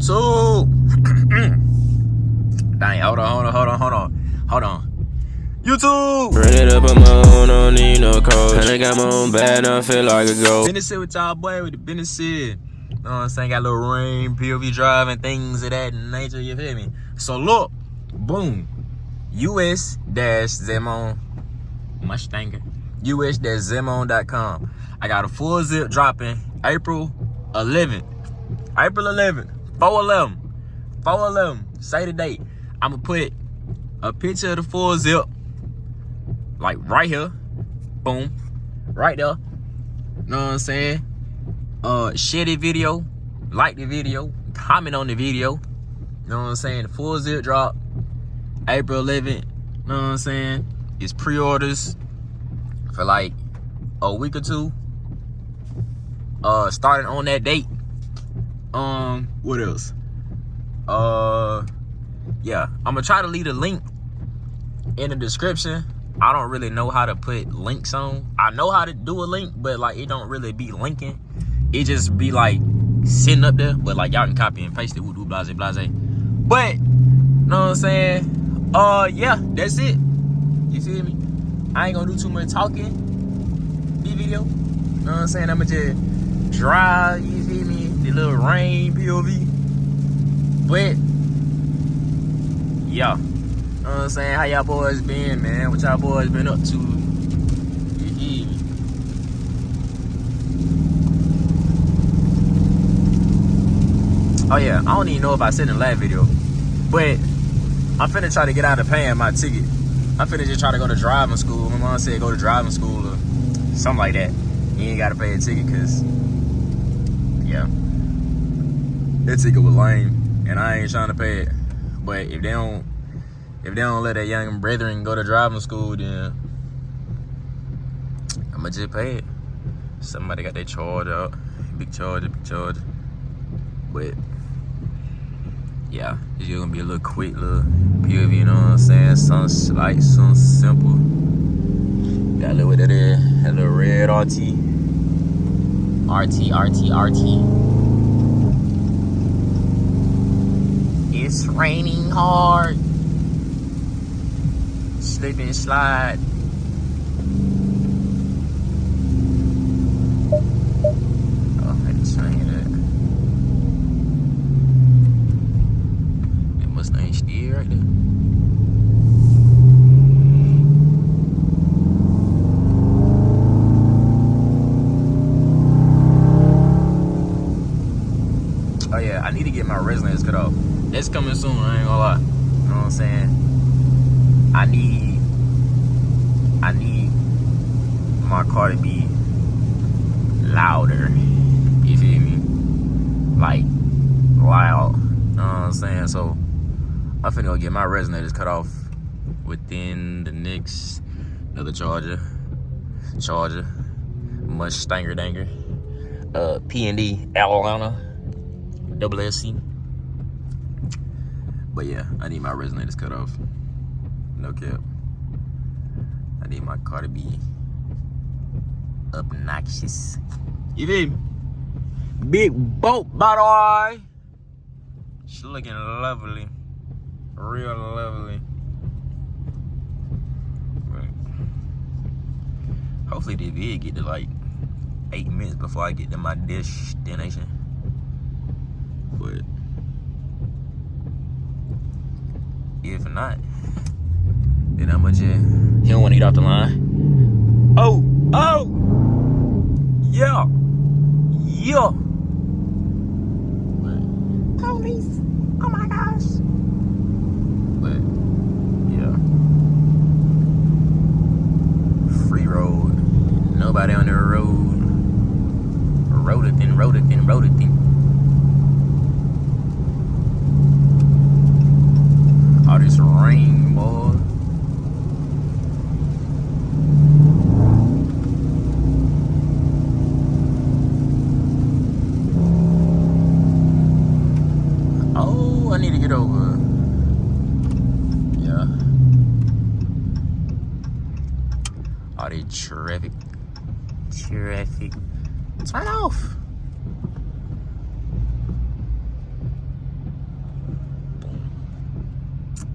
So, dang, hold on. YouTube! Run it up on my own, don't need no coach. And I got my own bag, now I feel like a ghost. Business with y'all, boy, with the business shit. You know what I'm saying? Got a little rain, POV driving, things of that nature, you feel me? So look, boom. US-Zemon Mustanger. US-Zemon.com. I got a full zip dropping April 11th. April 11th. 4/11. Say the date. I'ma put a picture of the full zip. Like right here. Boom. Right there. Know what I'm saying? Share the video. Like the video. Comment on the video. Know what I'm saying? The full zip drop. April 11th. Know what I'm saying? It's pre-orders for like a week or two. Starting on that date. What else? Yeah, I'm gonna try to leave a link in the description. I don't really know how to put links on. I know how to do a link, but like it don't really be linking. It just be like sitting up there, but like y'all can copy and paste it, blase blase. But know what I'm saying? Yeah, that's it. You feel me? I ain't gonna do too much talking. This video. Know what I'm saying? I'ma just drive, you feel me? The little rain POV. But yeah. Know what I'm saying? How y'all boys been, man? What y'all boys been up to? You feel me? Oh yeah, I don't even know if I said in the last video, but I'm finna try to get out of paying my ticket. I'm finna just try to go to driving school. My mom said go to driving school or something like that. You ain't gotta pay a ticket, cause yeah, that ticket was lame, and I ain't trying to pay it. But if they don't let that young brethren go to driving school, then I'ma just pay it. Somebody got their charge out, big charge. But yeah, it's just gonna be a little quick little POV, you know what I'm saying? Something slight, something simple. Got a little bit of that little red RT. It's raining hard. Slip and slide. Oh, I had to change that. That Mustang steer right there. Oh yeah, I need to get my resonance cut off. That's coming soon, I ain't gonna lie. You know what I'm saying? I need my car to be louder. You feel me? Like loud. You know what I'm saying? So I'm finna go get my resonators cut off within the next another charger. Mustanger danger. P&D Atlanta. Double SC. But yeah, I need my resonators cut off. No cap. I need my car to be obnoxious. You feel me? Big boat, boy. She's looking lovely. Real lovely. But hopefully this video get to like 8 minutes before I get to my destination. But if not, then I'ma just, he don't wanna get off the line. Oh, yeah. Police, oh my gosh. But, yeah. Free road, nobody on the road. Road it thin. All this rain, boy. Oh, I need to get over. Yeah. All the traffic. Turn off.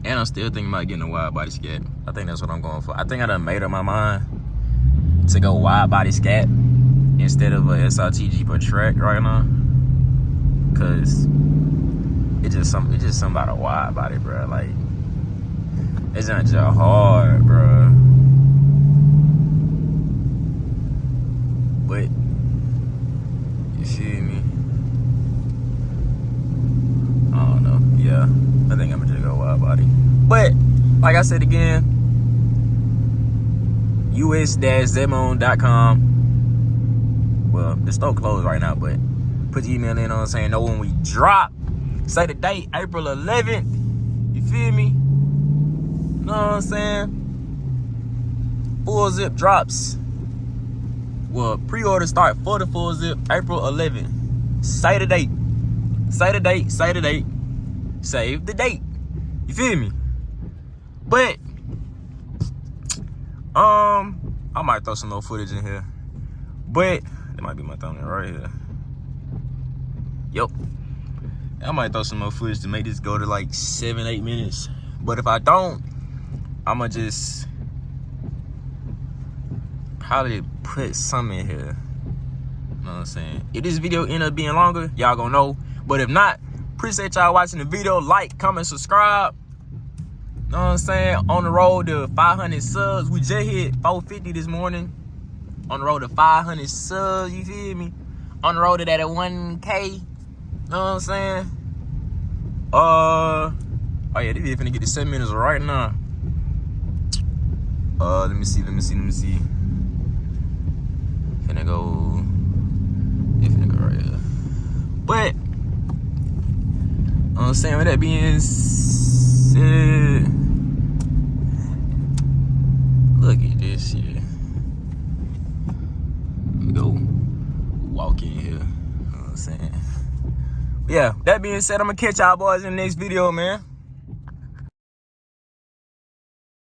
And I'm still thinking about getting a wide body scat. I think that's what I'm going for. I think I done made up my mind to go wide body scat instead of a SRT Jeep or Track right now. Cause it's just something about a wide body, bro. Like, it's not just hard, bro. But you feel me? I don't know. Yeah, I think I'm gonna just go wide body. But like I said again, us-zemon.com. Well, the store closed right now, but put your email in, you know what I'm saying? Know when we drop. Say the date, April 11th. You feel me? Know what I'm saying? Full zip drops. Well, pre-order start for the full zip April 11th. Say the date. Say the date. Say the date. Save the date. You feel me? But I might throw some more footage in here. But that might be my thumbnail right here. Yup. I might throw some more footage to make this go to like 7-8 minutes. But if I don't, I'ma just probably put some in here. You know what I'm saying? If this video end up being longer, y'all gonna know. But if not, appreciate y'all watching the video. Like, comment, subscribe. You know what I'm saying? On the road to 500 subs. We just hit 450 this morning. On the road to 500 subs, you feel me? On the road to that at 1K. You know what I'm saying? Oh yeah, this video finna get to 7 minutes right now. Let me see. Finna go right here. But, you know what I'm saying? With that being said, look at this shit. Let me go walk in here. You know what I'm saying? Yeah, that being said, I'm gonna catch y'all boys in the next video, man.